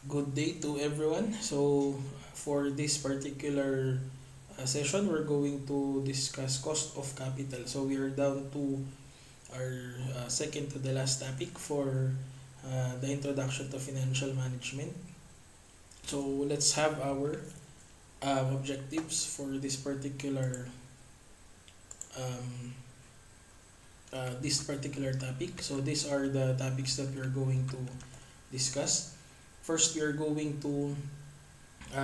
Good day to everyone. So, for this particular session, we're going to discuss cost of capital. So, we are down to our second to the last topic for the introduction to financial management. So, let's have our objectives for um, this particular topic. So, these are the topics that we're going to discuss. First, we are going to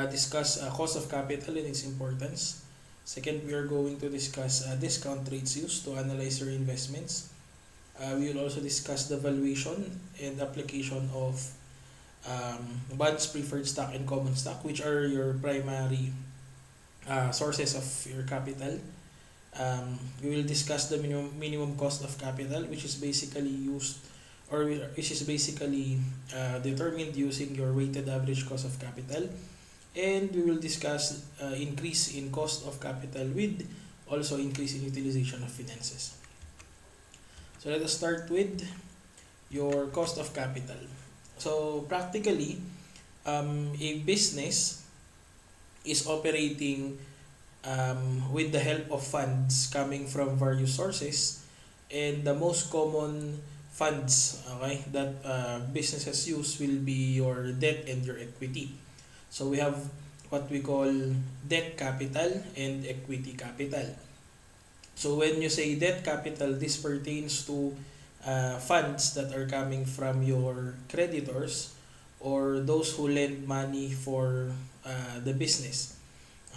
discuss cost of capital and its importance. Second, we are going to discuss discount rates used to analyze your investments. We will also discuss the valuation and application of bonds, preferred stock, and common stock, which are your primary sources of your capital. We will discuss the minimum cost of capital, which is basically used or which is basically determined using your weighted average cost of capital. And we will discuss increase in cost of capital with also increase in utilization of finances. So let us start with your cost of capital. So practically, a business is operating with the help of funds coming from various sources, and the most common funds, okay, that businesses use will be your debt and your equity. So we have what we call debt capital and equity capital. So when you say debt capital, this pertains to funds that are coming from your creditors or those who lend money for the business.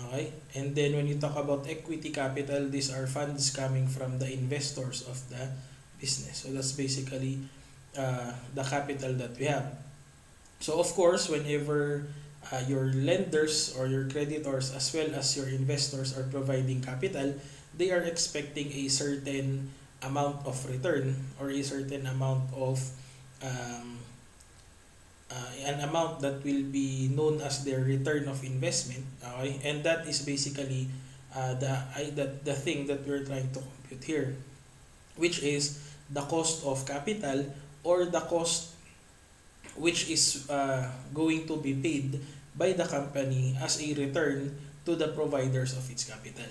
Okay? And then when you talk about equity capital, these are funds coming from the investors of the business. So that's basically the capital that we have. So of course, whenever your lenders or your creditors as well as your investors are providing capital, they are expecting a certain amount of return or a certain amount of um, an amount that will be known as their return of investment. Okay, and that is basically the thing that we're trying to compute here, which is the cost of capital or the cost which is going to be paid by the company as a return to the providers of its capital.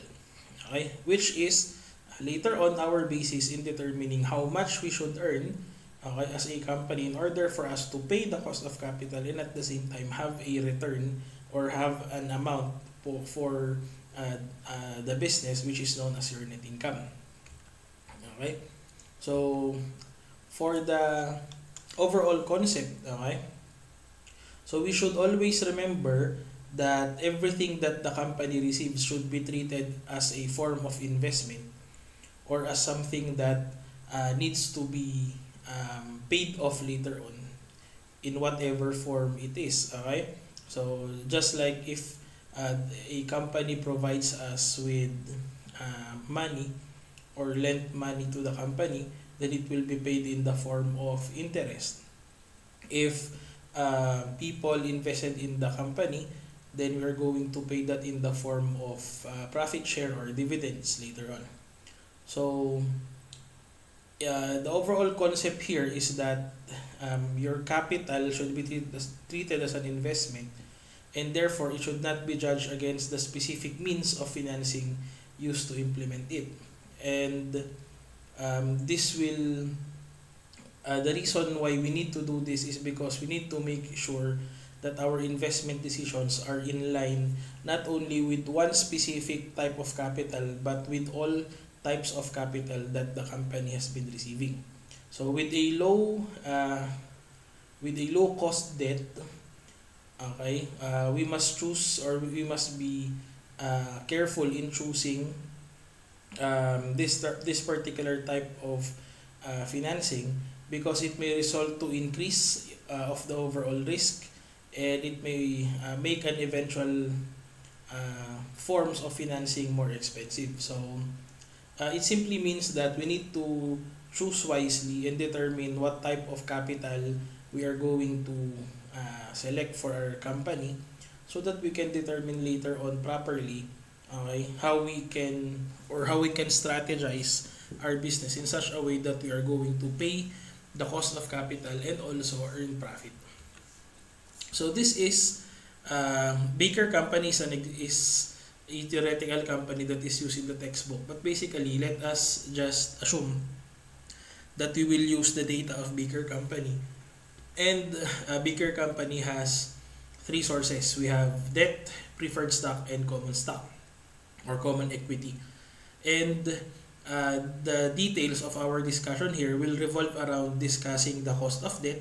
Okay, which is later on our basis in determining how much we should earn, okay, as a company in order for us to pay the cost of capital and at the same time have a return or have an amount for the business, which is known as your net income. Okay, so for the overall concept, okay, so we should always remember that everything that the company receives should be treated as a form of investment or as something that needs to be paid off later on in whatever form it is. Okay, so just like if a company provides us with money or lend money to the company, then it will be paid in the form of interest. If people invested in the company, then we are going to pay that in the form of profit share or dividends later on. So the overall concept here is that your capital should be treated as an investment, and therefore it should not be judged against the specific means of financing used to implement it. And this will the reason why we need to do this is because we need to make sure that our investment decisions are in line not only with one specific type of capital but with all types of capital that the company has been receiving. So with a low cost debt, okay, we must choose or we must be careful in choosing this particular type of financing, because it may result to increase of the overall risk, and it may make an eventual forms of financing more expensive. So it simply means that we need to choose wisely and determine what type of capital we are going to select for our company, so that we can determine later on properly, okay, how we can strategize our business in such a way that we are going to pay the cost of capital and also earn profit. So this is Baker Company is a theoretical company that is used in the textbook. But basically, let us just assume that we will use the data of Baker Company. And Baker Company has three sources. We have debt, preferred stock, and common stock or common equity. And the details of our discussion here will revolve around discussing the cost of debt,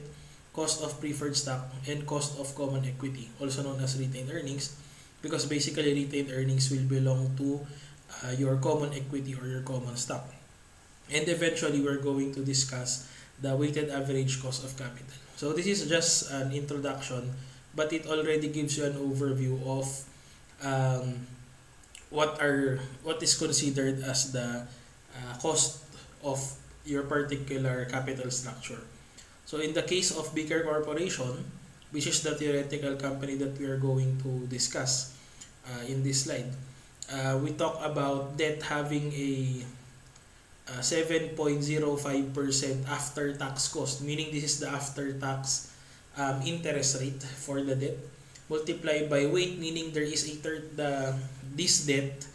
cost of preferred stock, and cost of common equity, also known as retained earnings, because basically retained earnings will belong to your common equity or your common stock. And eventually, we're going to discuss the weighted average cost of capital. So this is just an introduction, but it already gives you an overview of what is considered as the cost of your particular capital structure. So in the case of Baker Corporation, which is the theoretical company that we are going to discuss in this slide, we talk about debt having a 7.05% after-tax cost, meaning this is the after-tax interest rate for the debt, multiplied by weight, meaning there is this debt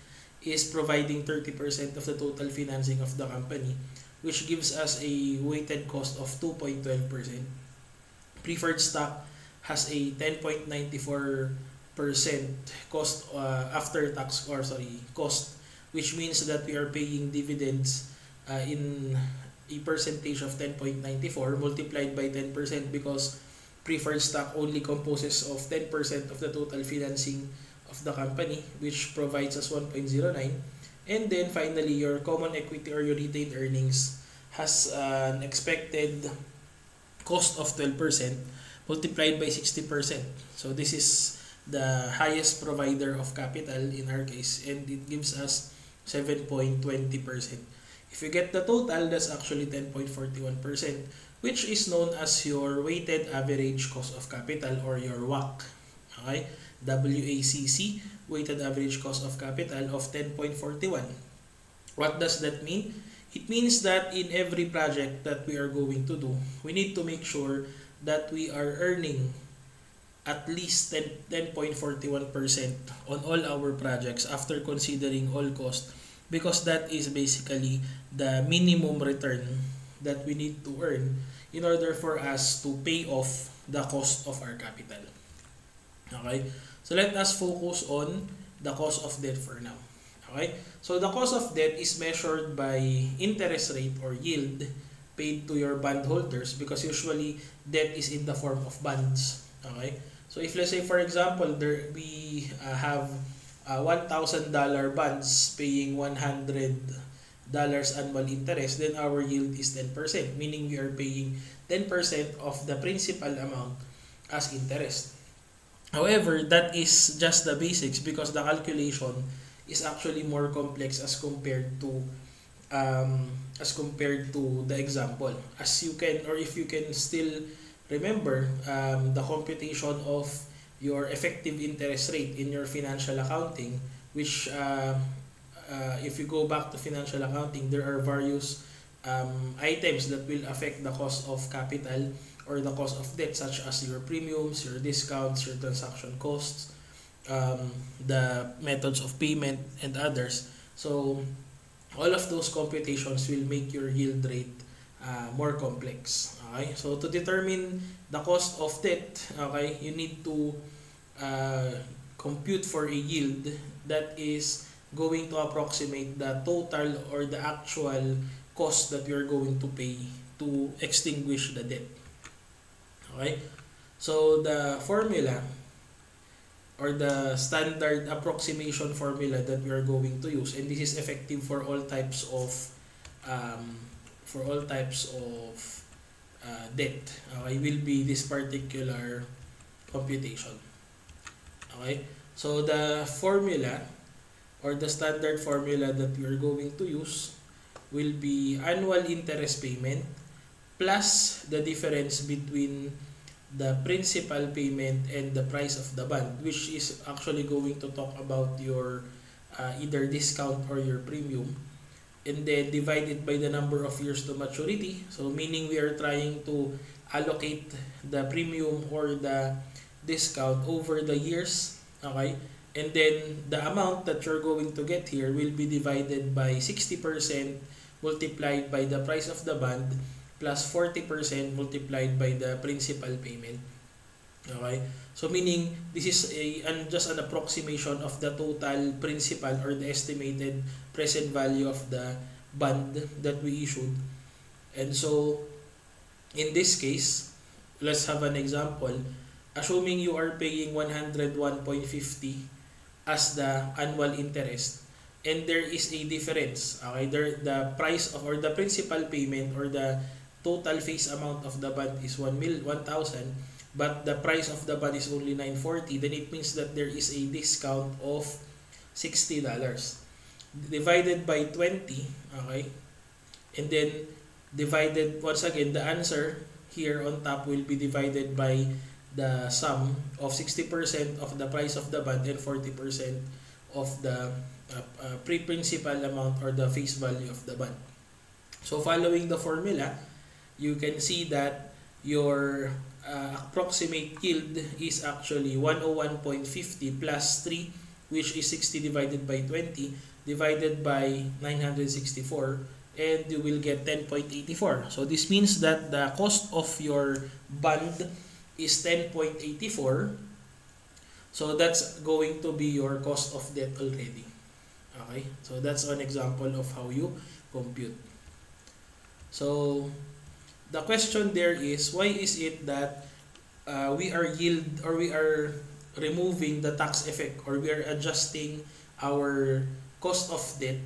is providing 30% of the total financing of the company, which gives us a weighted cost of 2.12%. Preferred stock has a 10.94% cost after-tax cost, which means that we are paying dividends in a percentage of 10.94 multiplied by 10% because preferred stock only composes of 10% of the total financing of the company, which provides us 1.09. And then finally, your common equity or your retained earnings has an expected cost of 12% multiplied by 60%. So this is the highest provider of capital in our case, and it gives us 7.20%. If you get the total, that's actually 10.41%, which is known as your weighted average cost of capital or your WACC. Okay? WACC, weighted average cost of capital of 10.41. What does that mean? It means that in every project that we are going to do, we need to make sure that we are earning at least 10.41% on all our projects after considering all costs, because that is basically the minimum return that we need to earn in order for us to pay off the cost of our capital. Okay? So let us focus on the cost of debt for now. Okay? So the cost of debt is measured by interest rate or yield paid to your bondholders, because usually debt is in the form of bonds. Okay? So if let's say for example we have $1,000 bonds paying $100 annual interest, then our yield is 10%, meaning we are paying 10% of the principal amount as interest. However, that is just the basics, because the calculation is actually more complex as compared to the example. As you can, or if you can still remember, the computation of your effective interest rate in your financial accounting, which if you go back to financial accounting, there are various items that will affect the cost of capital or the cost of debt, such as your premiums, your discounts, your transaction costs, the methods of payment, and others. So all of those computations will make your yield rate more complex. Okay, so to determine the cost of debt, okay, you need to compute for a yield that is going to approximate the total or the actual cost that you're going to pay to extinguish the debt. Okay, so the formula or the standard approximation formula that we are going to use, and this is effective for all types of debt, okay, will be this particular computation. Okay, so the formula or the standard formula that we are going to use will be annual interest payment plus the difference between the principal payment and the price of the bond, which is actually going to talk about your either discount or your premium, and then divided by the number of years to maturity. So meaning we are trying to allocate the premium or the discount over the years. Okay? And then the amount that you're going to get here will be divided by 60% multiplied by the price of the bond plus 40% multiplied by the principal payment. Okay? So meaning this is just an approximation of the total principal or the estimated present value of the bond that we issued. And so in this case, let's have an example. Assuming you are paying 101.50 as the annual interest, and there is a difference. Okay, the price of or the principal payment or the total face amount of the bond is 1,000,000, but the price of the bond is only 940. Then it means that there is a discount of $60 divided by 20. Okay, and then divided once again. The answer here on top will be divided by the sum of 60% of the price of the bond and 40% of the pre-principal amount or the face value of the bond. So following the formula, you can see that your approximate yield is actually 101.50 plus 3, which is 60 divided by 20 divided by 964, and you will get 10.84. So this means that the cost of your bond is 10.84. So that's going to be your cost of debt already. Okay, so that's an example of how you compute. So the question there is, why is it that we are removing the tax effect, or we are adjusting our cost of debt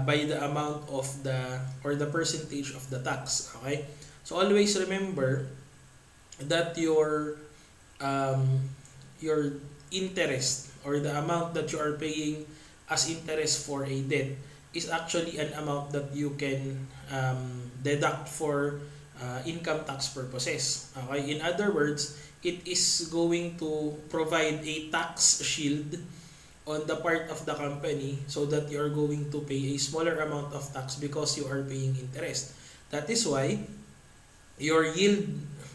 by the amount of the or the percentage of the tax? Okay, so always remember that your interest or the amount that you are paying as interest for a debt is actually an amount that you can deduct for income tax purposes. Okay? In other words, it is going to provide a tax shield on the part of the company so that you are going to pay a smaller amount of tax because you are paying interest. That is why your yield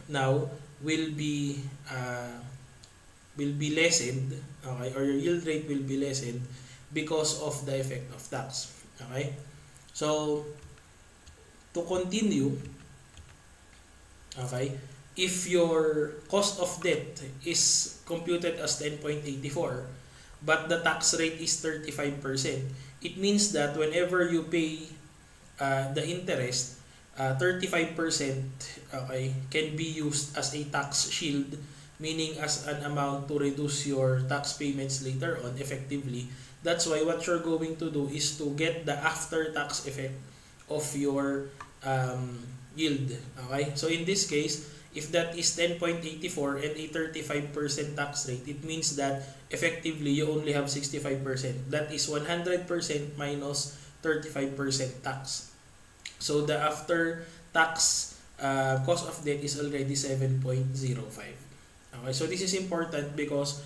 now will be lessened, okay, or your yield rate will be lessened because of the effect of tax. Okay, so to continue, okay, if your cost of debt is computed as 10.84 but the tax rate is 35%, it means that whenever you pay the interest, 35%, okay, can be used as a tax shield, meaning as an amount to reduce your tax payments later on effectively. That's why what you're going to do is to get the after-tax effect of your yield. Okay? So in this case, if that is 10.84 and a 35% tax rate, it means that effectively you only have 65%. That is 100% minus 35% tax. So the after-tax cost of debt is already 7.05. Okay? So this is important because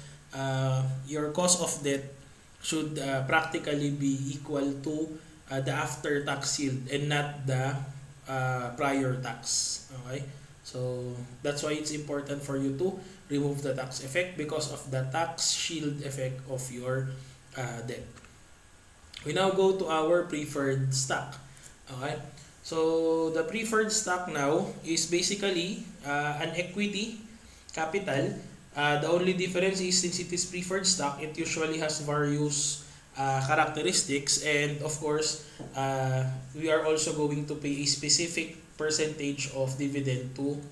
your cost of debt should practically be equal to the after-tax yield and not the prior tax. Okay, so that's why it's important for you to remove the tax effect because of the tax shield effect of your debt. We now go to our preferred stock. Okay, so the preferred stock now is basically an equity capital. The only difference is since it is preferred stock, it usually has various characteristics, and of course, we are also going to pay a specific percentage of dividend to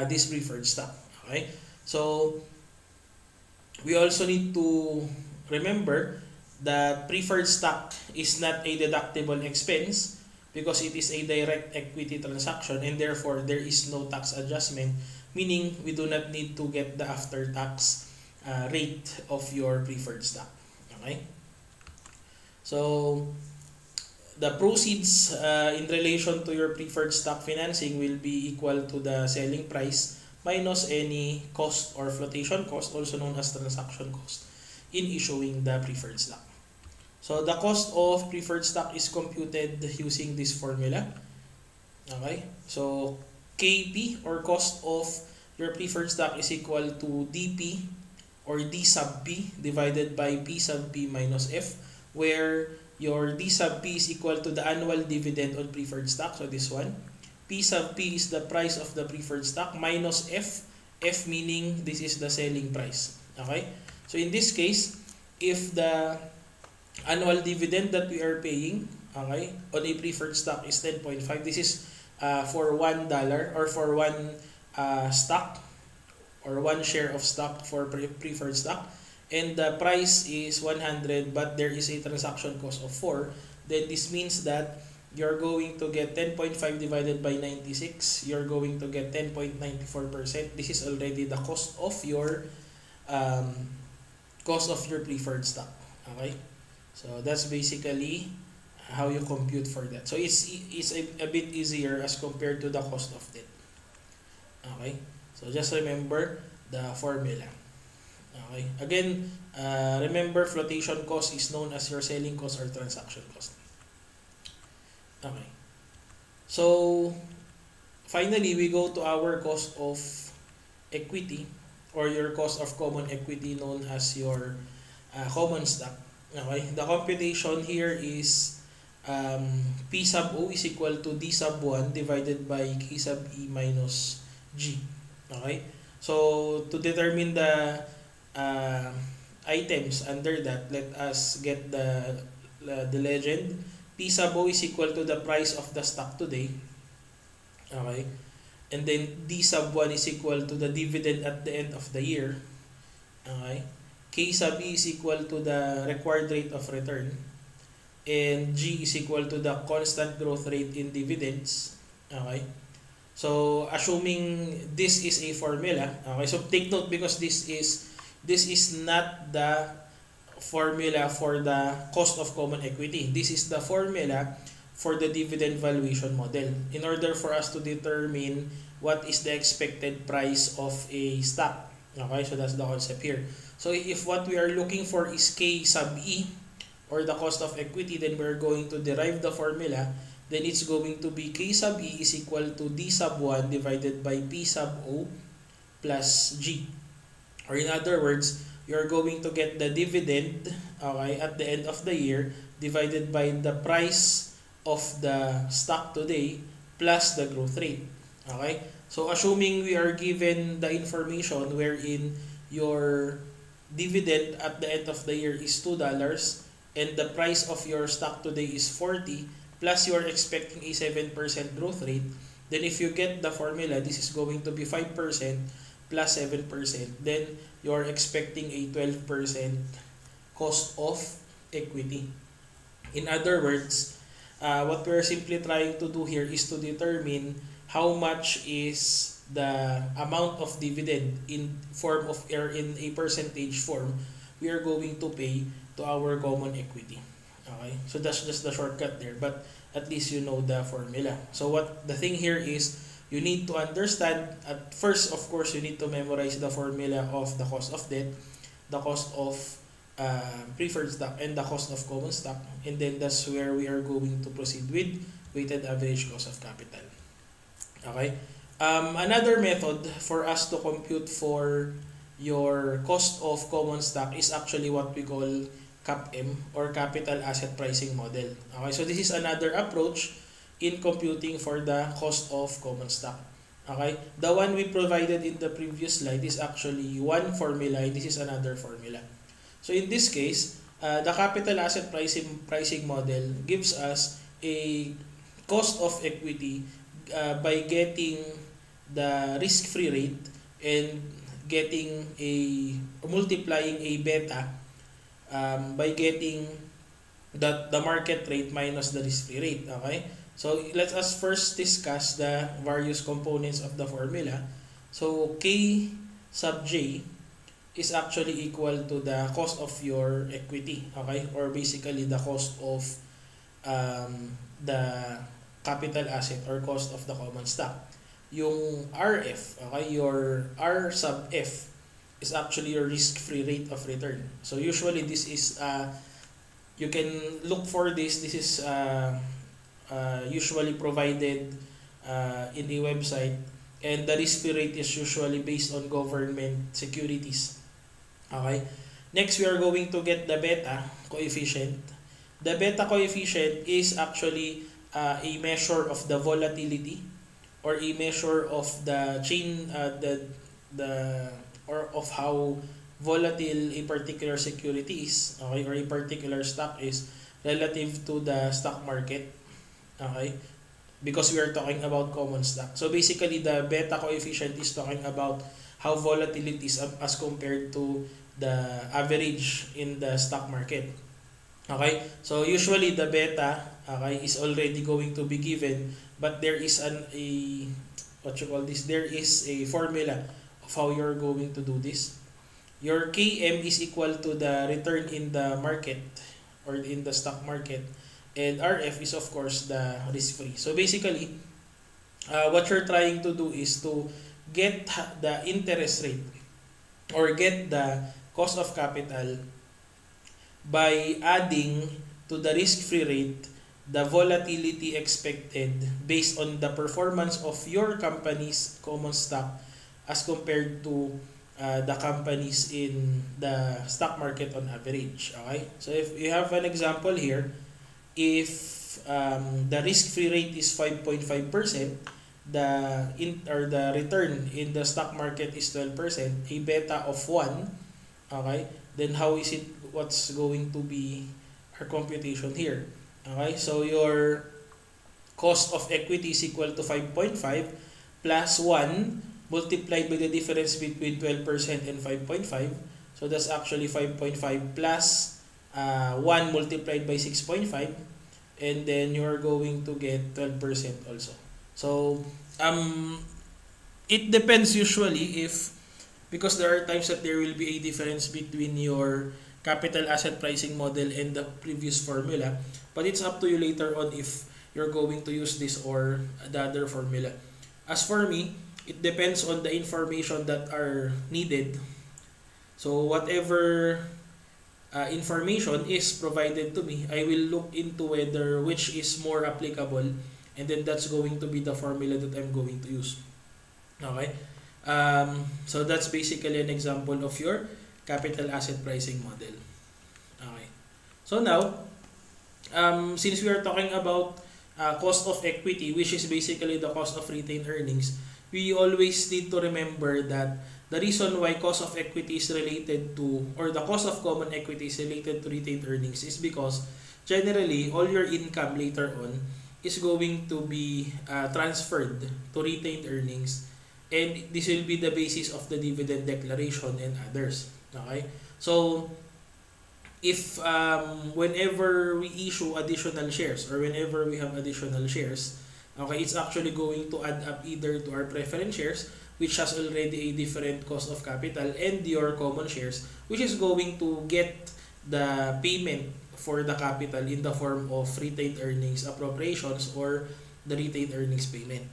this preferred stock. Okay, so we also need to remember that preferred stock is not a deductible expense because it is a direct equity transaction, and therefore there is no tax adjustment, meaning we do not need to get the after-tax rate of your preferred stock. Okay? So, the proceeds in relation to your preferred stock financing will be equal to the selling price minus any cost or flotation cost, also known as transaction cost, in issuing the preferred stock. So, the cost of preferred stock is computed using this formula. Okay? So, KP or cost of your preferred stock is equal to DP or D sub P divided by P sub P minus F, where your D sub P is equal to the annual dividend on preferred stock, so this one. P sub P is the price of the preferred stock minus F, F meaning this is the selling price. Okay? So in this case, if the annual dividend that we are paying, okay, on a preferred stock is 10.5, this is for $1 or for one stock or one share of stock for preferred stock, and the price is 100 but there is a transaction cost of 4, then this means that you're going to get 10.5 divided by 96, you're going to get 10.94%. This is already the cost of your preferred stock. Okay, so that's basically how you compute for that. So it's a bit easier as compared to the cost of debt. Okay, so just remember the formula. Okay, again, remember flotation cost is known as your selling cost or transaction cost. Okay, so finally we go to our cost of equity or your cost of common equity known as your common stock. Okay, the computation here is P sub O is equal to D sub 1 divided by K sub E minus G. Okay, so to determine the items under that, let us get the legend. P sub O is equal to the price of the stock today. Okay, and then D sub 1 is equal to the dividend at the end of the year. Okay, K sub E is equal to the required rate of return, and G is equal to the constant growth rate in dividends. Okay, so assuming this is a formula, okay, so take note because this is not the formula for the cost of common equity. This is the formula for the dividend valuation model in order for us to determine what is the expected price of a stock. Okay, so that's the concept here. So if what we are looking for is K sub E or the cost of equity, then we're going to derive the formula. Then it's going to be K sub E is equal to D sub 1 divided by P sub O plus G. Or in other words, you're going to get the dividend, okay, at the end of the year divided by the price of the stock today plus the growth rate. Okay, so assuming we are given the information wherein your dividend at the end of the year is $2 and the price of your stock today is 40 plus you're expecting a 7% growth rate, then if you get the formula, this is going to be 5% plus 7%, then you're expecting a 12% cost of equity. In other words, what we're simply trying to do here is to determine how much is the amount of dividend in form of or in a percentage form we are going to pay to our common equity. Okay, so that's just the shortcut there, but at least you know the formula. So what the thing here is, you need to understand at first, of course, you need to memorize the formula of the cost of debt, the cost of preferred stock, and the cost of common stock, and then that's where we are going to proceed with weighted average cost of capital. Okay, another method for us to compute for your cost of common stock is actually what we call CAPM or capital asset pricing model. Okay, so this is another approach in computing for the cost of common stock. Okay, the one we provided in the previous slide is actually one formula, and this is another formula. So in this case, the capital asset pricing model gives us a cost of equity by getting the risk-free rate and getting multiplying a beta by getting the market rate minus the risk-free rate. Okay, so let us first discuss the various components of the formula. So K sub J is actually equal to the cost of your equity, okay, or basically the cost of the capital asset or cost of the common stock. Yung RF, okay, your R sub F is actually your risk-free rate of return. So usually this is you can look for this. This is usually provided in a website and the risk-free rate is usually based on government securities. Okay? Next, we are going to get the beta coefficient. The beta coefficient is actually a measure of the volatility or a measure of the chain, or of how volatile a particular security is, okay, or a particular stock is relative to the stock market, okay, because we are talking about common stock. So basically, the beta coefficient is talking about how volatility is as compared to the average in the stock market. Okay, so usually the beta, okay, is already going to be given, but there is there is a formula of how you're going to do this. Your KM is equal to the return in the market or in the stock market, and RF is of course the risk free. So basically, what you're trying to do is to get the interest rate or get the cost of capital by adding to the risk-free rate the volatility expected based on the performance of your company's common stock as compared to the companies in the stock market on average. Okay, so if you have an example here, if the risk-free rate is 5.5%, the return in the stock market is 12%, a beta of 1, okay, then what's going to be our computation here? Okay, so your cost of equity is equal to 5.5 plus 1 multiplied by the difference between 12% and 5.5. So that's actually 5.5 plus 1 multiplied by 6.5, and then you're going to get 12% also. So it depends usually because there are times that there will be a difference between your capital asset pricing model and the previous formula, but it's up to you later on if you're going to use this or the other formula. As for me, it depends on the information that are needed. So whatever information is provided to me, I will look into which is more applicable, and then that's going to be the formula that I'm going to use. Okay? So that's basically an example of your capital asset pricing model. Okay. So now, since we are talking about cost of equity, which is basically the cost of retained earnings, we always need to remember that the reason why cost of equity is related to, or the cost of common equity is related to retained earnings is because generally all your income later on is going to be transferred to retained earnings, and this will be the basis of the dividend declaration and others. Okay? So, if whenever we issue additional shares or whenever we have additional shares, okay, it's actually going to add up either to our preference shares, which has already a different cost of capital, and your common shares, which is going to get the payment for the capital in the form of retained earnings appropriations or the retained earnings payment.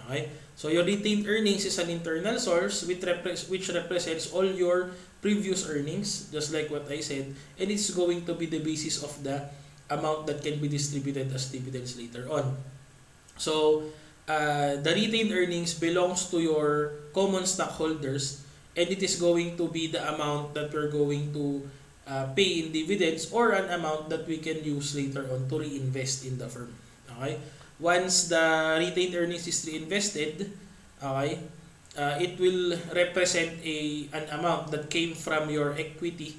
Okay? So your retained earnings is an internal source which represents all your previous earnings, just like what I said, and it's going to be the basis of the amount that can be distributed as dividends later on. So the retained earnings belongs to your common stockholders, and it is going to be the amount that we're going to pay in dividends or an amount that we can use later on to reinvest in the firm. Okay? Once the retained earnings is reinvested, okay, it will represent an amount that came from your equity,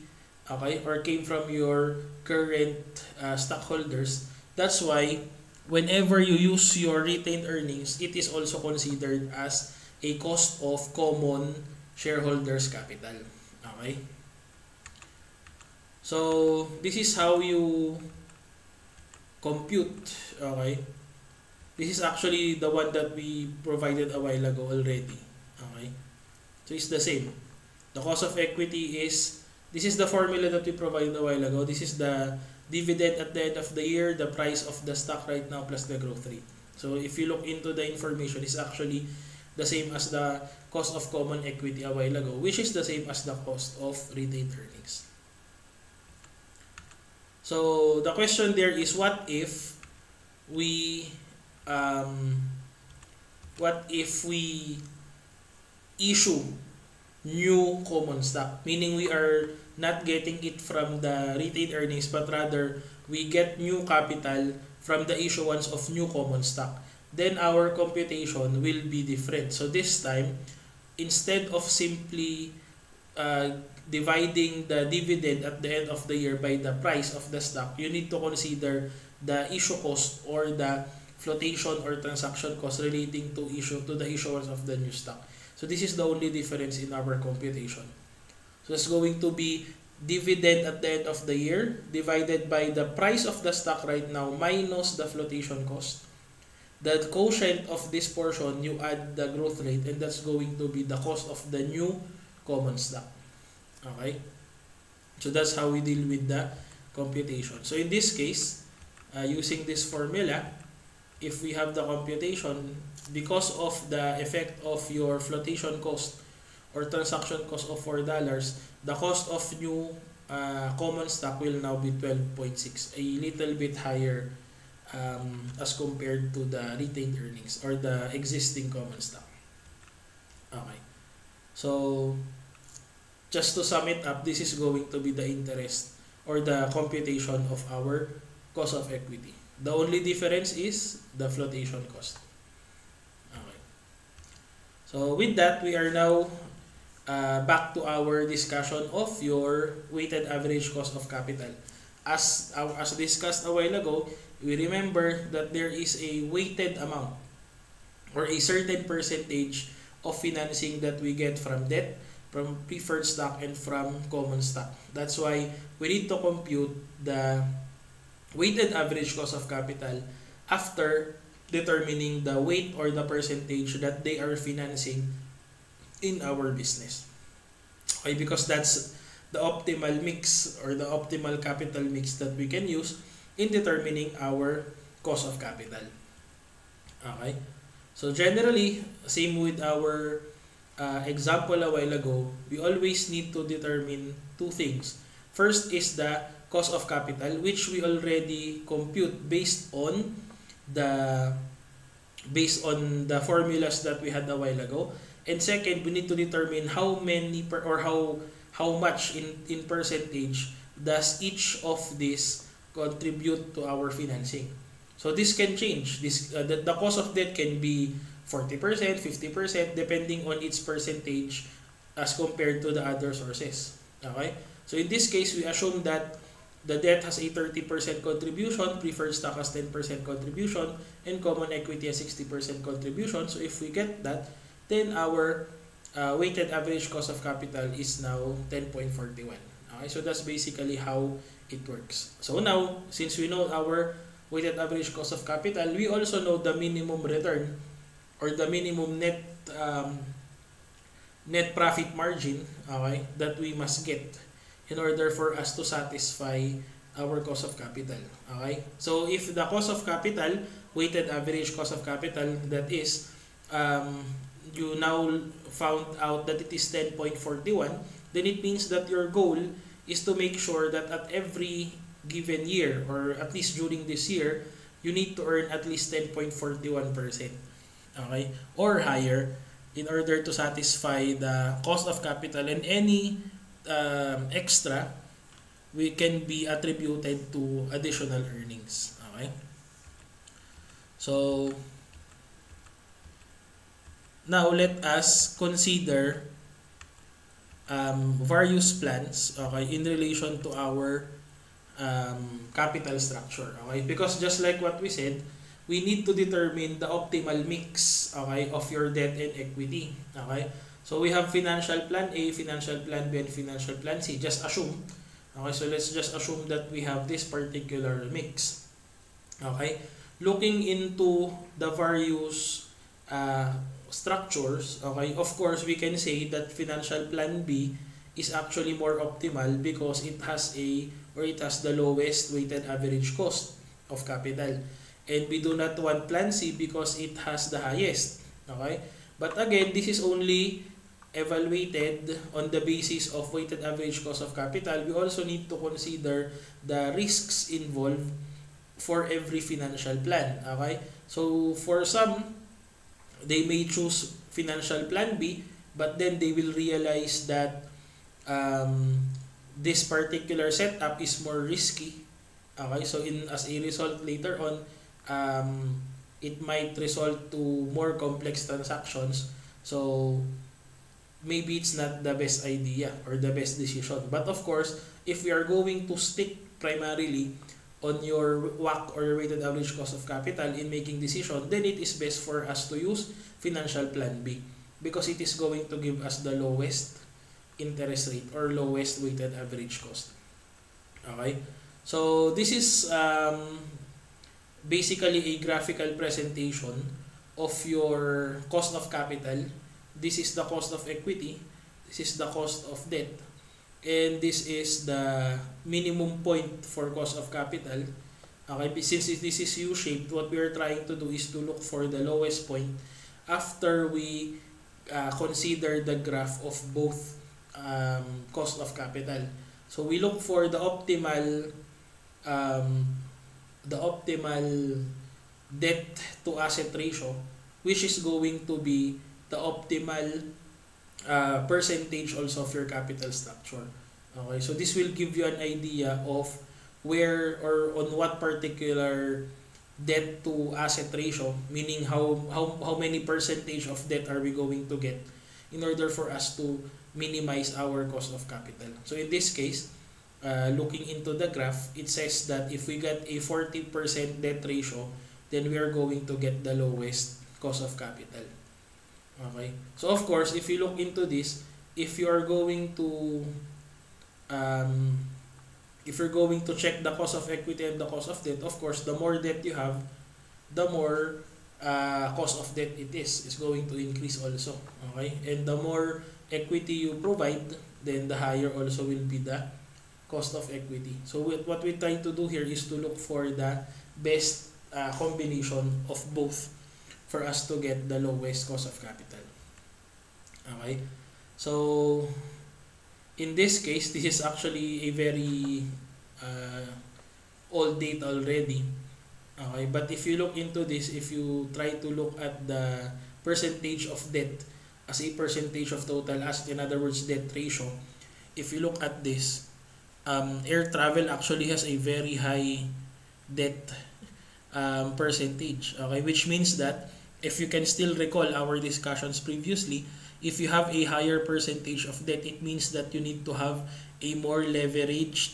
okay, or came from your current stockholders. That's why whenever you use your retained earnings, it is also considered as a cost of common shareholders' capital. Okay? So, this is how you compute. Okay? This is actually the one that we provided a while ago already. Okay? So, it's the same. The cost of equity this is the formula that we provided a while ago. This is the dividend at the end of the year, the price of the stock right now plus the growth rate. So, if you look into the information, it's actually the same as the cost of common equity a while ago, which is the same as the cost of retained earnings. So, the question there is, what if we issue new common stock, meaning we are not getting it from the retained earnings, but rather we get new capital from the issuance of new common stock. Then our computation will be different. So this time, instead of simply dividing the dividend at the end of the year by the price of the stock, you need to consider the issue cost or the flotation or transaction cost relating to the issuance of the new stock. So this is the only difference in our computation. So it's going to be dividend at the end of the year divided by the price of the stock right now minus the flotation cost. The quotient of this portion, you add the growth rate, and that's going to be the cost of the new common stock. Okay? So that's how we deal with the computation. So in this case, using this formula, if we have the computation, because of the effect of your flotation cost or transaction cost of $4, the cost of new common stock will now be 12.6, a little bit higher as compared to the retained earnings or the existing common stock. Okay. So, just to sum it up, this is going to be the interest or the computation of our cost of equity. The only difference is the flotation cost. Okay. So, with that, we are now back to our discussion of your weighted average cost of capital. As discussed a while ago, we remember that there is a weighted amount or a certain percentage of financing that we get from debt, from preferred stock, and from common stock. That's why we need to compute the weighted average cost of capital after determining the weight or the percentage that they are financing in our business. Okay, because that's the optimal mix or the optimal capital mix that we can use in determining our cost of capital. Okay? So generally, same with our example a while ago, we always need to determine two things. First is the cost of capital, which we already compute based on the formulas that we had a while ago. And second, we need to determine how many how much in percentage does each of these contribute to our financing. So this can change. The cost of debt can be 40%, 50%, depending on its percentage as compared to the other sources. Okay? So in this case, we assume that the debt has a 30% contribution, preferred stock has 10% contribution, and common equity has 60% contribution. So if we get that, then our weighted average cost of capital is now 10.41. Okay, so that's basically how it works. So now, since we know our weighted average cost of capital, we also know the minimum return or the minimum net profit margin, okay, that we must get in order for us to satisfy our cost of capital. Okay, so if the cost of capital, weighted average cost of capital, that is you now found out that it is 10.41, then it means that your goal is to make sure that at every given year, or at least during this year, you need to earn at least 10.41%, okay, or higher, in order to satisfy the cost of capital, and any extra we can be attributed to additional earnings. Okay, so now let us consider various plans, okay, in relation to our capital structure. Okay, because just like what we said, we need to determine the optimal mix, okay, of your debt and equity. Okay, so we have financial plan A, financial plan B, and financial plan C. Just assume. Okay, so let's just assume that we have this particular mix. Okay, looking into the various structures, okay, of course we can say that financial plan B is actually more optimal because it has the lowest weighted average cost of capital, and we do not want plan C because it has the highest. Okay, but again, this is only evaluated on the basis of weighted average cost of capital. We also need to consider the risks involved for every financial plan. Okay, so for some, they may choose financial plan B but then they will realize that this particular setup is more risky. Okay, so as a result later on, it might result to more complex transactions. So maybe it's not the best idea or the best decision. But of course, if we are going to stick primarily on your WACC or your weighted average cost of capital in making decision, then it is best for us to use financial plan B, because it is going to give us the lowest interest rate or lowest weighted average cost. Okay, so this is basically a graphical presentation of your cost of capital. This is the cost of equity, this is the cost of debt, and this is the minimum point for cost of capital. Okay, since this is U-shaped, what we are trying to do is to look for the lowest point after we consider the graph of both cost of capital. So we look for the optimal debt to asset ratio, which is going to be the optimal percentage also of your capital structure. Okay, so this will give you an idea of where or on what particular debt to asset ratio, meaning how many percentage of debt are we going to get in order for us to minimize our cost of capital. So in this case, looking into the graph, it says that if we get a 40% debt ratio, then we are going to get the lowest cost of capital. Okay, so of course, if you look into this, if you are going to check the cost of equity and the cost of debt, of course, the more debt you have, the more cost of debt it is going to increase also. Okay, and the more equity you provide, then the higher also will be the cost of equity. So what we're trying to do here is to look for the best combination of both for us to get the lowest cost of capital. Okay, so in this case, this is actually a very old data already. Okay, but if you look into this, if you try to look at the percentage of debt as a percentage of total asset, in other words, debt ratio, if you look at this, air travel actually has a very high debt percentage. Okay, which means that if you can still recall our discussions previously, if you have a higher percentage of debt, it means that you need to have a more leveraged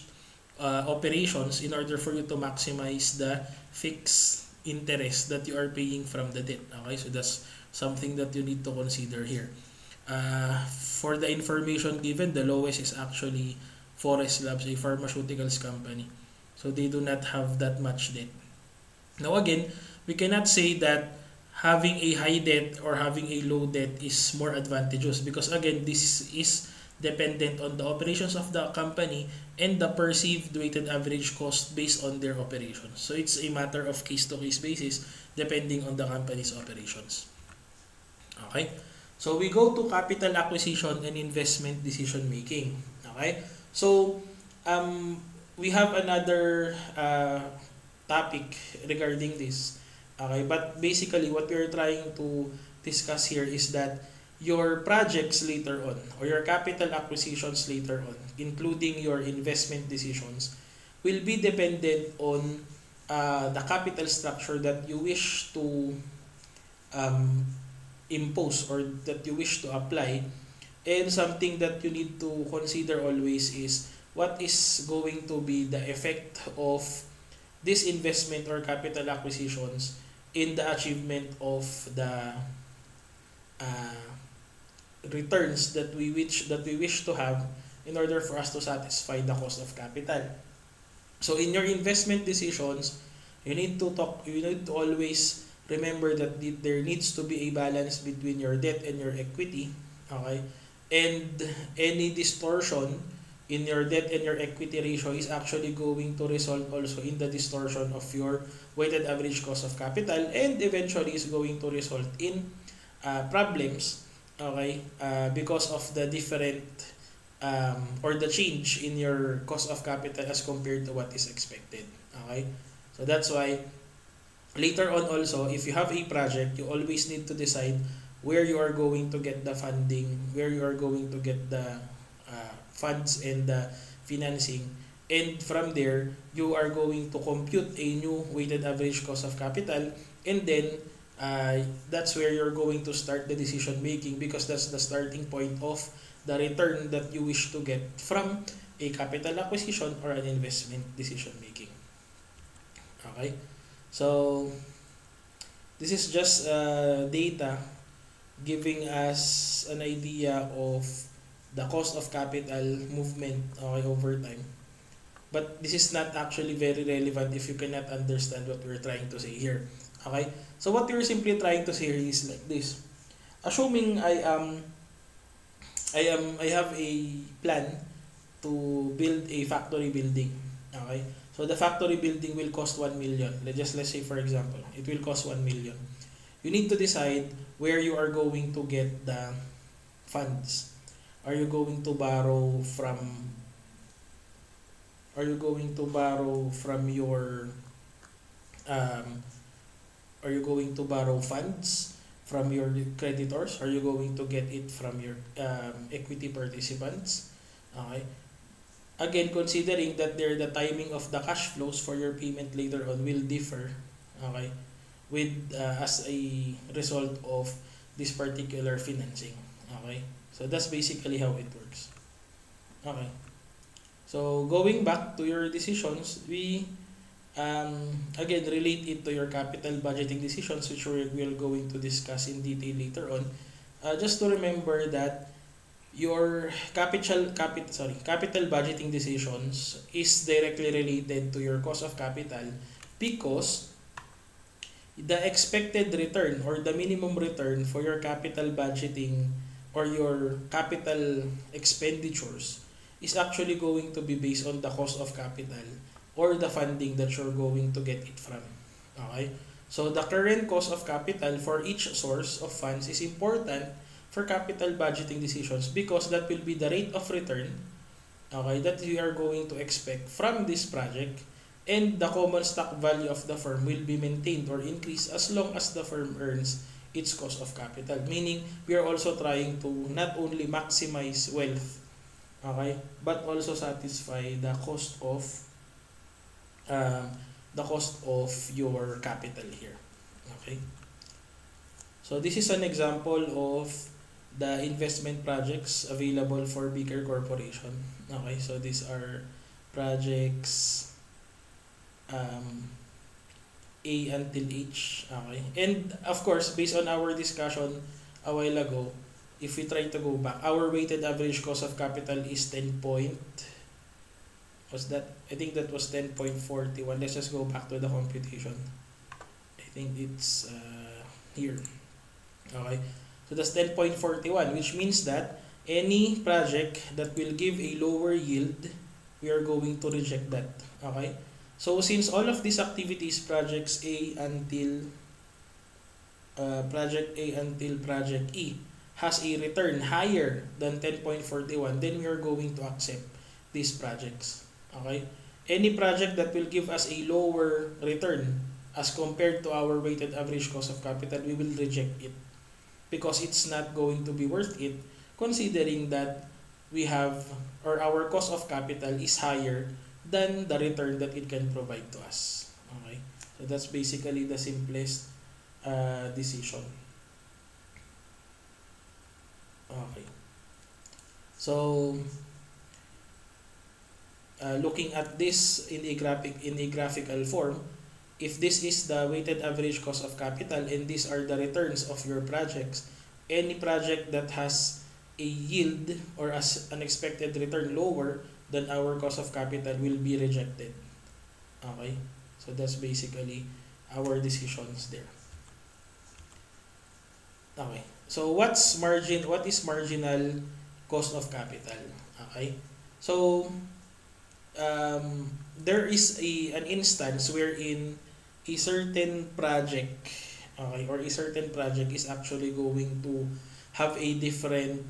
operations in order for you to maximize the fixed interest that you are paying from the debt. Okay, so that's something that you need to consider here. For the information given, the lowest is actually Forest Labs, a pharmaceuticals company. So they do not have that much debt. Now again, we cannot say that having a high debt or having a low debt is more advantageous, because again, this is dependent on the operations of the company and the perceived weighted average cost based on their operations. So it's a matter of case-to-case basis depending on the company's operations. Okay, so we go to capital acquisition and investment decision making. Okay, so we have another topic regarding this. Okay, but basically what we're trying to discuss here is that your projects later on or your capital acquisitions later on, including your investment decisions, will be dependent on the capital structure that you wish to impose or that you wish to apply. And something that you need to consider always is what is going to be the effect of this investment or capital acquisitions in the achievement of the returns that we wish to have in order for us to satisfy the cost of capital. So in your investment decisions, you need to always remember that there needs to be a balance between your debt and your equity. Okay, and any distortion in your debt and your equity ratio is actually going to result also in the distortion of your weighted average cost of capital, and eventually is going to result in problems, okay, because of the different or the change in your cost of capital as compared to what is expected. Okay, so that's why later on also, if you have a project, you always need to decide where you are going to get the funding, where you are going to get the funds and the financing. And from there, you are going to compute a new weighted average cost of capital, and then that's where you're going to start the decision making, because that's the starting point of the return that you wish to get from a capital acquisition or an investment decision making. Okay, so this is just data giving us an idea of the cost of capital movement, okay, over time. But this is not actually very relevant if you cannot understand what we're trying to say here. Okay? So what we're simply trying to say here is like this. Assuming I have a plan to build a factory building. Okay? So the factory building will cost 1 million. Let's say for example, it will cost 1 million. You need to decide where you are going to get the funds. Are you going to borrow from your are you going to borrow funds from your creditors? Are you going to get it from your equity participants? Okay. Again, considering that the timing of the cash flows for your payment later on will differ, okay, with as a result of this particular financing. Okay. So that's basically how it works. Okay. So going back to your decisions, we again relate it to your capital budgeting decisions, which we're going to discuss in detail later on. Just to remember that your capital budgeting decisions is directly related to your cost of capital, because the expected return or the minimum return for your capital budgeting or your capital expenditures is actually going to be based on the cost of capital or the funding that you're going to get it from. Okay? So the current cost of capital for each source of funds is important for capital budgeting decisions, because that will be the rate of return, okay, that you are going to expect from this project, and the common stock value of the firm will be maintained or increased as long as the firm earns its cost of capital. Meaning, we are also trying to not only maximize wealth, okay, but also satisfy the cost of your capital here. Okay. So this is an example of the investment projects available for bigger corporation. Okay, so these are projects A until H. Okay, and of course, based on our discussion a while ago, if we try to go back, our weighted average cost of capital is 10 point. Was that? I think that was 10.41. Let's just go back to the computation. I think it's here. Okay. So that's 10.41, which means that any project that will give a lower yield, we are going to reject that. Okay? So since all of these activities, project A until project E, has a return higher than 10.41, then we are going to accept these projects. Okay? Any project that will give us a lower return as compared to our weighted average cost of capital, we will reject it, because it's not going to be worth it, considering that we have, or our cost of capital is higher than the return that it can provide to us. Okay, so that's basically the simplest decision. Okay, so looking at this in a graphical form, if this is the weighted average cost of capital and these are the returns of your projects, any project that has a yield or as an expected return lower than our cost of capital will be rejected. Okay, so that's basically our decisions there. Okay, so what is marginal cost of capital? Okay, so there is an instance wherein a certain project, okay, or a certain project is actually going to have a different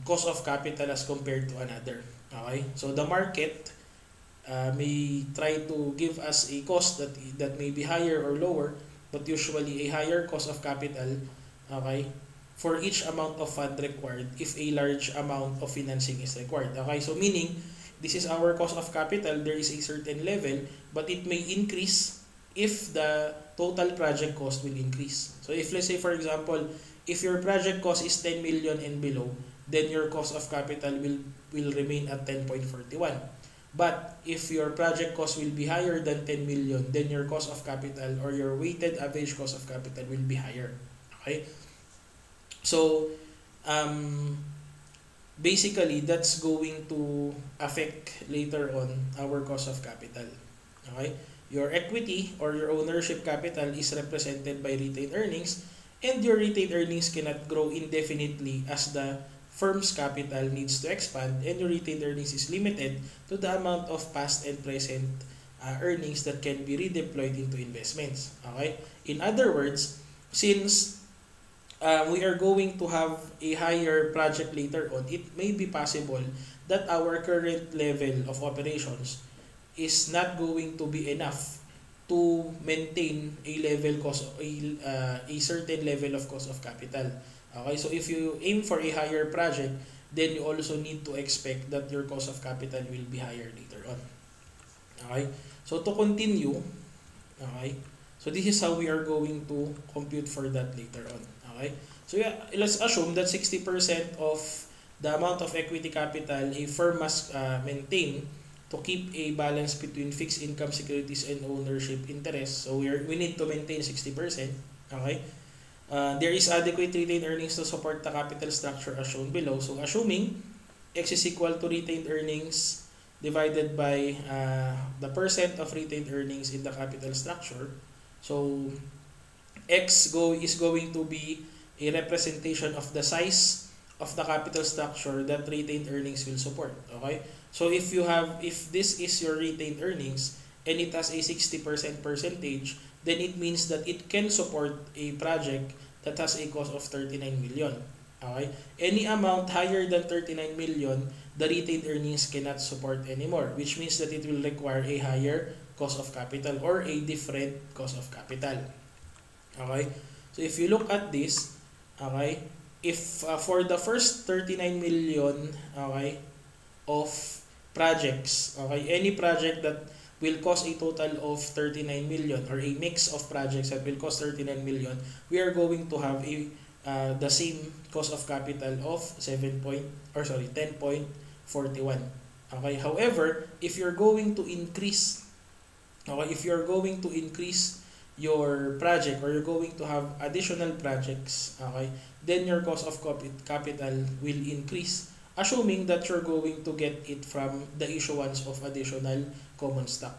cost of capital as compared to another. Okay, so the market may try to give us a cost that may be higher or lower, but usually a higher cost of capital okay, for each amount of fund required if a large amount of financing is required. Okay, so meaning, this is our cost of capital, there is a certain level, but it may increase if the total project cost will increase. So if let's say for example, if your project cost is 10 million and below, then your cost of capital will remain at 10.41. But if your project cost will be higher than 10 million, then your cost of capital or your weighted average cost of capital will be higher. Okay? So, basically, that's going to affect later on our cost of capital. Okay? Your equity or your ownership capital is represented by retained earnings, and your retained earnings cannot grow indefinitely as the firm's capital needs to expand, and your retained earnings is limited to the amount of past and present earnings that can be redeployed into investments. Okay? In other words, since we are going to have a higher project later on, it may be possible that our current level of operations is not going to be enough to maintain a certain level of cost of capital. Okay, so if you aim for a higher project, then you also need to expect that your cost of capital will be higher later on. Okay, so to continue, okay, so this is how we are going to compute for that later on. Okay, so yeah, let's assume that 60% of the amount of equity capital a firm must maintain to keep a balance between fixed income securities and ownership interest. So we need to maintain 60%. Okay. There is adequate retained earnings to support the capital structure as shown below. So assuming X is equal to retained earnings divided by the percent of retained earnings in the capital structure. So X is going to be a representation of the size of the capital structure that retained earnings will support. Okay? So if this is your retained earnings and it has a 60% percentage, then it means that it can support a project that has a cost of 39 million. Okay? Any amount higher than 39 million, the retained earnings cannot support anymore, which means that it will require a higher cost of capital or a different cost of capital. Okay? So if you look at this, okay, if for the first 39 million, okay, of projects, okay, any project that will cost a total of 39 million or a mix of projects that will cost 39 million, we are going to have the same cost of capital of 10.41. Okay, however, if you're going to increase, okay, if you're going to increase your project or you're going to have additional projects, okay, then your cost of capital will increase, assuming that you're going to get it from the issuance of additional common stock.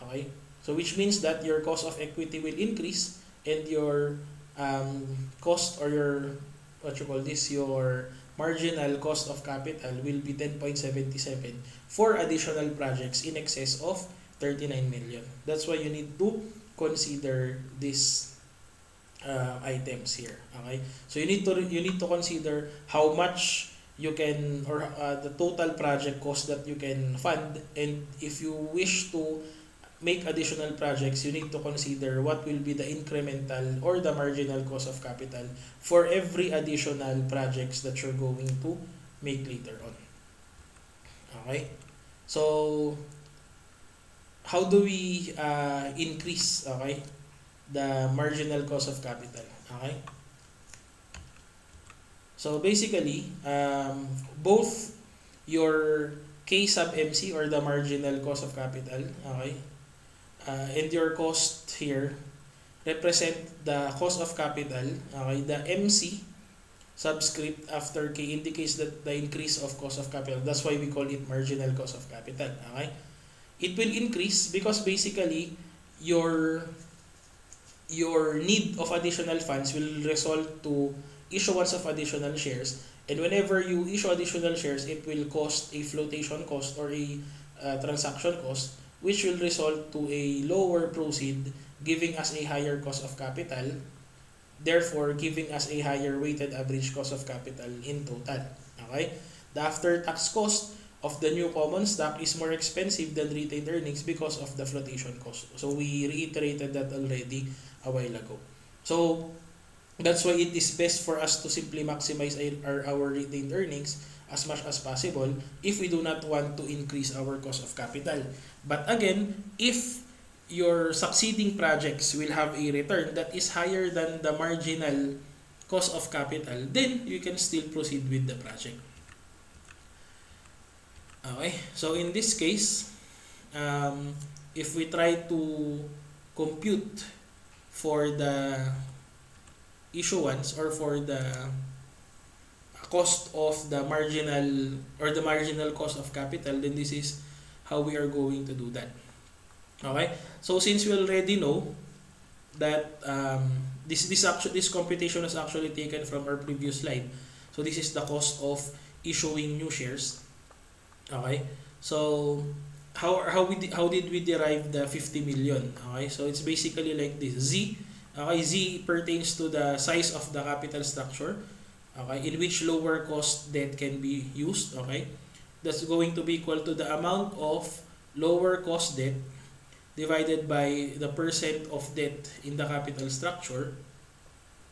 Okay? So which means that your cost of equity will increase and your cost or your your marginal cost of capital will be 10.77 for additional projects in excess of 39 million. That's why you need to consider these items here. Okay? So you need to consider how much you can, or the total project cost that you can fund, and if you wish to make additional projects, you need to consider what will be the incremental or the marginal cost of capital for every additional projects that you're going to make later on. Okay, so how do we increase, okay, the marginal cost of capital? Okay, so basically, both your K sub MC or the marginal cost of capital, okay, and your cost here represent the cost of capital. Okay, the MC subscript after K indicates that the increase of cost of capital. That's why we call it marginal cost of capital. Okay, it will increase because basically your need of additional funds will result to issuance of additional shares, and whenever you issue additional shares, it will cost a flotation cost or a transaction cost, which will result to a lower proceed, giving us a higher cost of capital, therefore giving us a higher weighted average cost of capital in total. Okay, the after-tax cost of the new common stock is more expensive than retained earnings because of the flotation cost. So we reiterated that already a while ago. So That's why it is best for us to simply maximize our retained earnings as much as possible if we do not want to increase our cost of capital. But again, if your succeeding projects will have a return that is higher than the marginal cost of capital, then you can still proceed with the project. Okay, so in this case, if we try to compute for the issuance or for the cost of the marginal or the marginal cost of capital, then this is how we are going to do that. Okay, so since we already know that this computation is actually taken from our previous slide, so this is the cost of issuing new shares. Okay, so how did we derive the 50 million? Okay, so it's basically like this. Okay, Z pertains to the size of the capital structure, okay, in which lower cost debt can be used. Okay, that's going to be equal to the amount of lower cost debt divided by the percent of debt in the capital structure.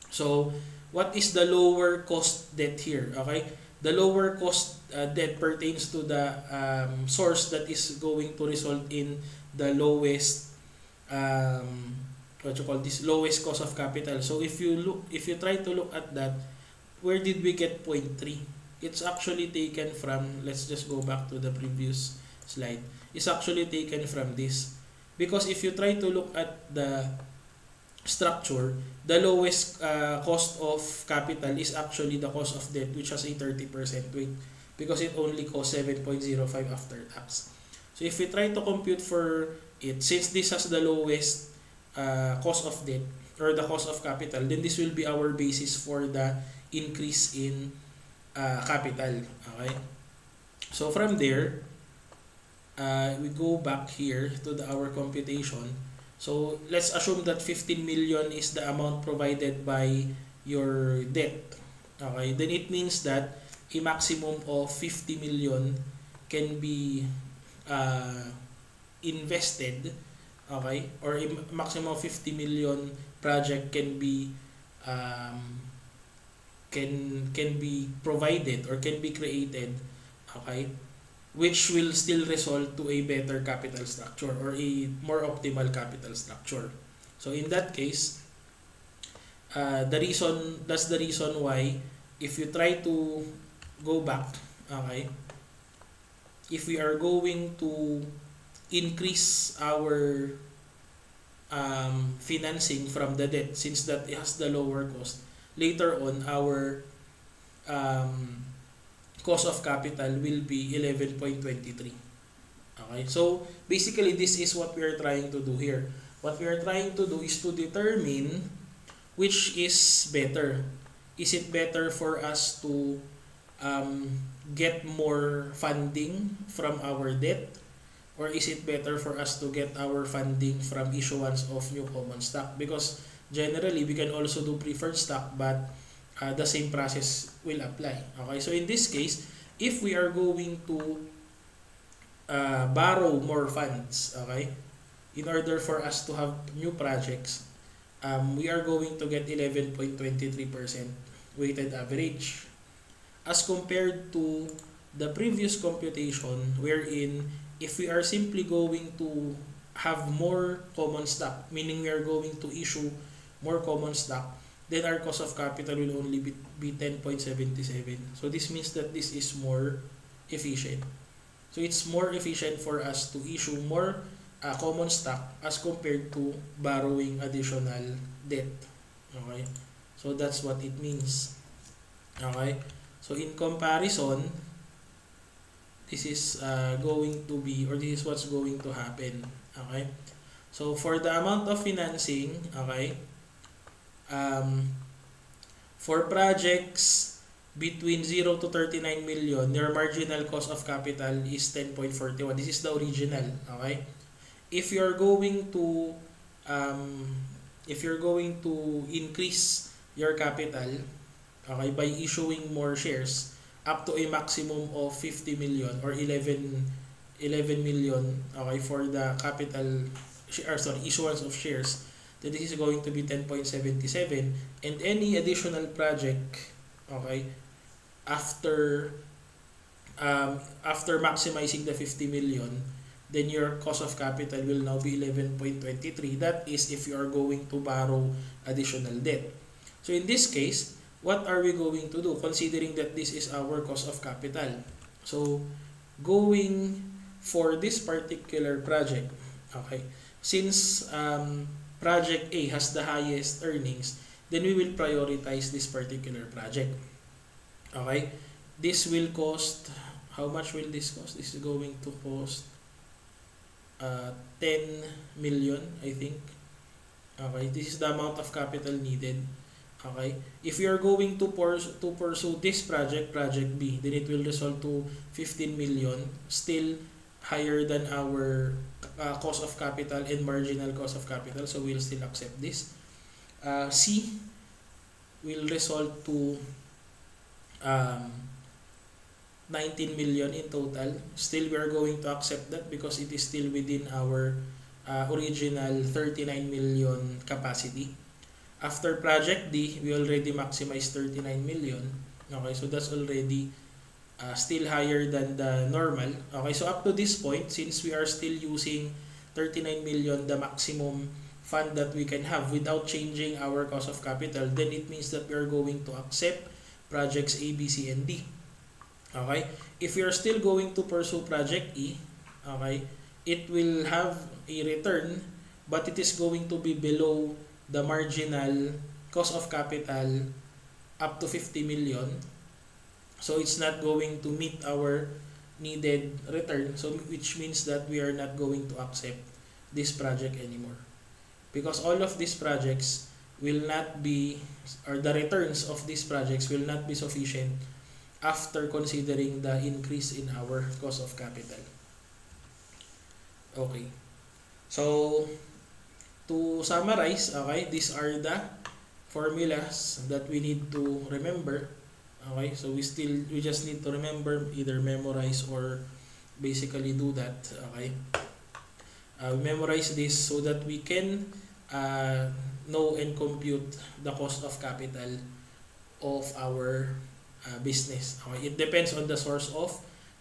So what is the lower cost debt here? Okay, the lower cost debt pertains to the source that is going to result in the lowest lowest cost of capital. So if you try to look at that, where did we get 0.3? It's actually taken from, let's just go back to the previous slide. It's actually taken from this. Because if you try to look at the structure, the lowest cost of capital is actually the cost of debt, which has a 30% weight, because it only costs 7.05 after tax. So if we try to compute for it, since this has the lowest cost of debt or the cost of capital, then this will be our basis for the increase in capital. Okay, so from there, we go back here to our computation. So let's assume that 15 million is the amount provided by your debt. Okay, then it means that a maximum of 50 million can be invested. Okay, or a maximum of 50 million project can be provided or can be created. Okay, which will still result to a better capital structure or a more optimal capital structure. So in that case, that's the reason why if you try to go back, okay, if we are going to increase our financing from the debt, since that it has the lower cost, later on our cost of capital will be 11.23. Okay, so basically this is what we are trying to do here. What we are trying to do is to determine which is better. Is it better for us to get more funding from our debt, or is it better for us to get our funding from issuance of new common stock? Because generally we can also do preferred stock, but the same process will apply. Okay, so in this case, if we are going to borrow more funds, okay, in order for us to have new projects, we are going to get 11.23% weighted average, as compared to the previous computation wherein if we are simply going to have more common stock, meaning we are going to issue more common stock, then our cost of capital will only be 10.77. So this means that this is more efficient. So it's more efficient for us to issue more common stock as compared to borrowing additional debt. Okay, so that's what it means. Okay, so in comparison, this is going to be, or this is what's going to happen. Okay, so for the amount of financing, okay, for projects between 0 to 39 million, their marginal cost of capital is 10.41. This is the original. Okay, if you're going to increase your capital, okay, by issuing more shares up to a maximum of 50 million or 11 million, okay, for the capital, or sorry, issuance of shares, then this is going to be 10.77, and any additional project, okay, after after maximizing the 50 million, then your cost of capital will now be 11.23. That is if you are going to borrow additional debt. So in this case, what are we going to do considering that this is our cost of capital? So going for this particular project, okay, since project A has the highest earnings, then we will prioritize this particular project. Okay, this will cost, how much will this cost? This is going to cost 10 million, I think. Okay, this is the amount of capital needed. Okay, if you are going to pursue this project, project B, then it will result to 15 million, still higher than our cost of capital and marginal cost of capital, so we'll still accept this. C will result to 19 million in total. Still, we are going to accept that because it is still within our original 39 million capacity. After project D, we already maximized 39 million. Okay, so that's already still higher than the normal. Okay, so up to this point, since we are still using 39 million, the maximum fund that we can have without changing our cost of capital, then it means that we are going to accept projects A, B, C, and D. Okay, if we are still going to pursue project E, okay, it will have a return, but it is going to be below the marginal cost of capital up to 50 million. So it's not going to meet our needed return, so which means that we are not going to accept this project anymore, because all of these projects will not be, or the returns of these projects will not be sufficient after considering the increase in our cost of capital. Okay, so to summarize, okay, these are the formulas that we need to remember. Okay, so we just need to remember, either memorize or basically do that. Okay, we memorize this so that we can know and compute the cost of capital of our business. Okay, it depends on the source of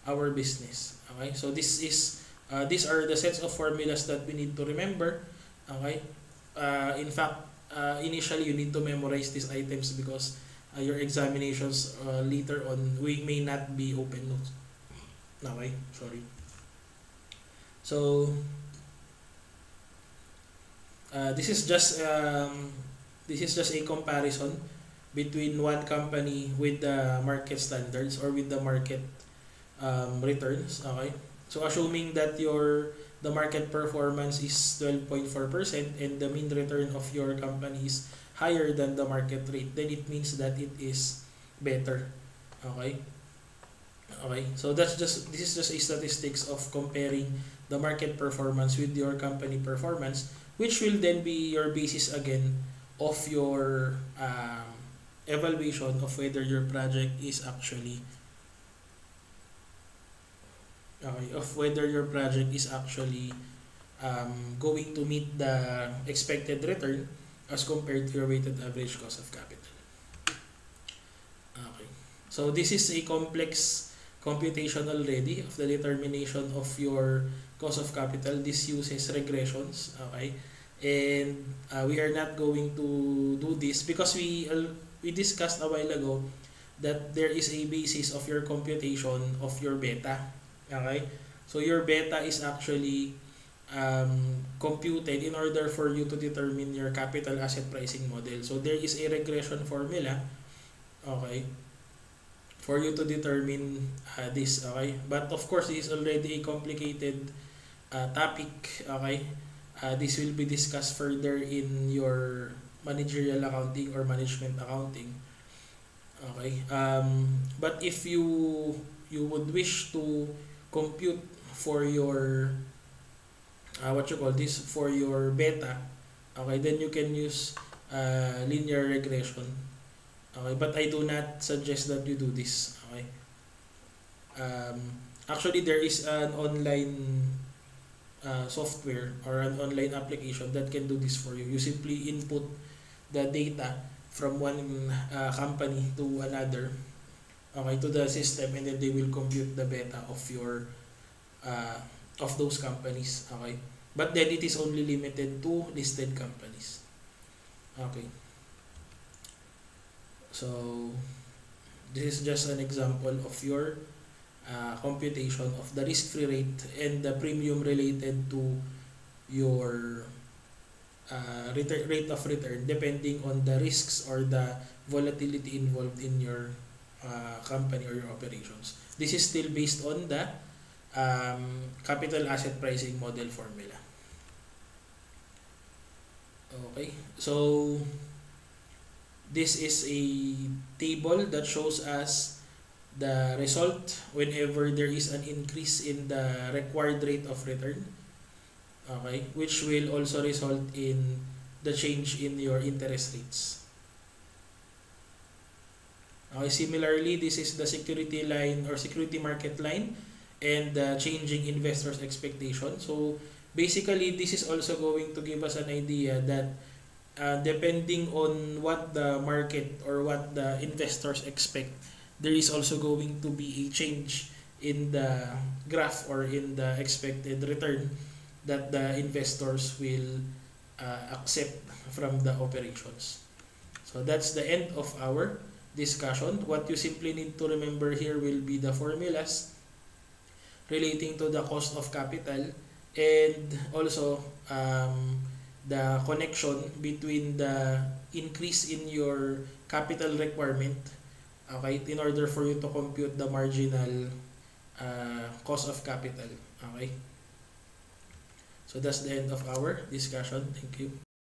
our business. Okay, so these are the sets of formulas that we need to remember. Okay, in fact, initially you need to memorize these items because your examinations later on we may not be open notes. Okay, sorry. So this is just a comparison between one company with the market standards or with the market returns. Okay, so assuming that the market performance is 12.4% and the mean return of your company is higher than the market rate, then it means that it is better. Okay, so this is just a statistics of comparing the market performance with your company performance, which will then be your basis again of your evaluation of whether your project is actually going to meet the expected return as compared to your weighted average cost of capital. Okay, so this is a complex computation already of the determination of your cost of capital. This uses regressions. Okay, and we are not going to do this because we discussed a while ago that there is a basis of your computation of your beta. Okay, so your beta is actually computed in order for you to determine your capital asset pricing model. So there is a regression formula, okay, for you to determine this. Okay, but of course this is already a complicated topic. Okay, this will be discussed further in your managerial accounting or management accounting. Okay, but if you would wish to compute for your for your beta, okay, then you can use linear regression. Okay, but I do not suggest that you do this. Okay, actually there is an online software or an online application that can do this for you. You simply input the data from one company to another, okay, to the system, and then they will compute the beta of your of those companies, okay. But then it is only limited to listed companies, okay. So this is just an example of your computation of the risk-free rate and the premium related to your rate of return depending on the risks or the volatility involved in your company or your operations. This is still based on the capital asset pricing model formula. Okay, so this is a table that shows us the result whenever there is an increase in the required rate of return, okay, which will also result in the change in your interest rates. Okay, similarly, this is the security line or security market line and the changing investors' expectation. So basically, this is also going to give us an idea that depending on what the market or what the investors expect, there is also going to be a change in the graph or in the expected return that the investors will accept from the operations. So that's the end of our discussion. What you simply need to remember here will be the formulas relating to the cost of capital and also the connection between the increase in your capital requirement, okay, in order for you to compute the marginal cost of capital, okay. So that's the end of our discussion. Thank you.